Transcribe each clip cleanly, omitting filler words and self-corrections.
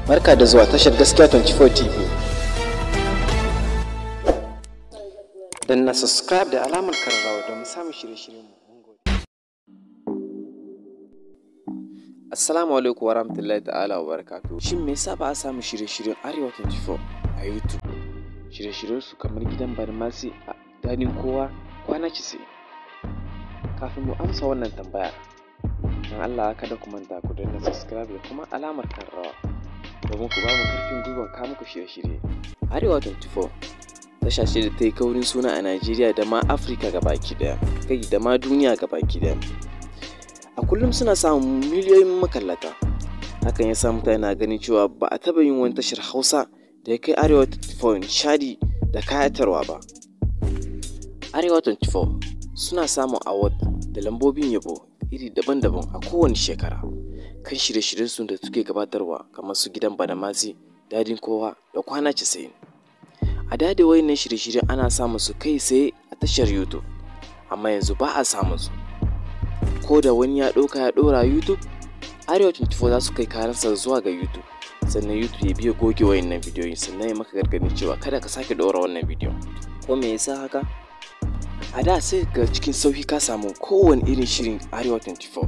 Barka da zuwa tashar Gaskiya 24 TV. Danna subscribe da alamar karrawa don samun shirye-shiryen mu. Assalamu alaikum warahmatullahi ta'ala wa barakatuh. Shin me yasa ba a samu shirye-shiryen arewa24 a YouTube? Shirye-shiryen su kamar gidan badamasi, dadin Kowa, kwana kafin mu amsa wannan tambaya, dan Allah kada ku manta ku danna subscribe da kuma alamar karrawa domin ku ba mu karfin gwiwa ka muku shirye-shirye. Arewa24 tasha ce da ta yi kaurin suna a Najeriya da ma Afirka gabaki daya, kai da ma duniya gabaki daya. A kullum suna samun miliyoyin makallata. Hakan ya sa mutane na ganin cewa ba a taba yin wani tashar Hausa da ya kai Arewa24 nishadi da kayatarwa ba. Arewa24 suna samun award da lambobin yabo iri daban-daban a kowane shekara kan shirye-shiryen su da suke gabatarwa, kamar su gidan badamasi, dadin Kowa da kwana 90. A dade wayannan shirye-shirye ana samun su kai tsaye a tashar YouTube, amma yanzu ba a samun su. Ko da wani ya ɗauka ya ɗora YouTube, Arewa24 za su kai karansa zuwa ga YouTube, sannan YouTube ya biya goge wayannan bidiyoyi, sannan ya maka gargadin cewa kada ka sake ɗora wannan bidiyon. Ko me yasa haka? A da sai ga cikin sauki ka samu kowane irin shirin Arewa24,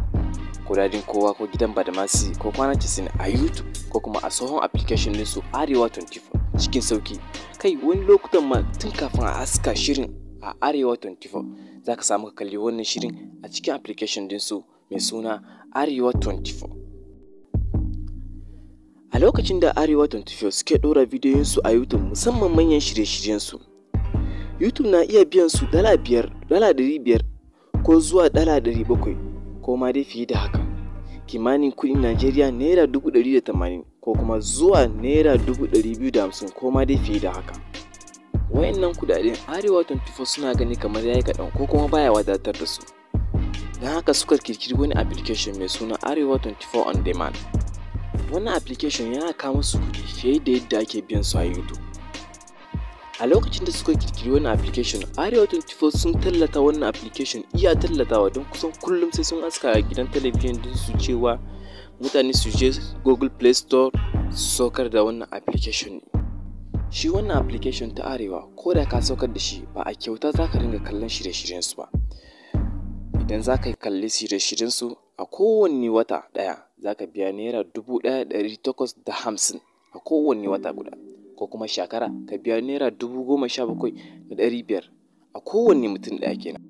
ko dadin Kowa ko gidan badamasi ko kwana 90 a YouTube ko kuma a sauran application din su Arewa24 cikin sauki. Kai wani lokutan ma tun kafin a aska shirin a Arewa24 za ka samu ka kalli wannan shirin a cikin application din su mai suna Arewa24. A lokacin da Arewa24 suke ɗora bidiyoyin su a YouTube, musamman manyan shirye-shiryen su, YouTube na iya biyan su $5, $500 ko zuwa $700 ko ma dai fiye da haka, kimanin kuɗin Najeriya naira 180 ko kuma zuwa naira 250 ko ma dai fiye da haka. Wayannan kudaden Arewa24 suna gani kamar yayi kaɗan ko kuma baya wadatar da su, don haka suka kirkiri wani application mai suna Arewa24 on demand. Wannan application yana kawo musu kuɗi fiye da yadda ake biyan su a YouTube. A lokacin da suka kirkiri wannan application, Arewa24 sun tallata wannan application iya tallatawa, don kusan kullum sai sun aska a gidan talabijin din su cewa mutane su je Google Play Store su saukar da wannan application. Shi wannan application ta Arewa, ko da ka saukar da shi ba a kyauta za ka ringa kallon shirye-shiryen su ba. Idan za ka kalli shirye-shiryen su a kowanne wata ɗaya, za ka biya naira 1,850 a kowanne wata guda, ko kuma shekara ka biya naira 17,500 a kowanne mutum ɗaya kenan.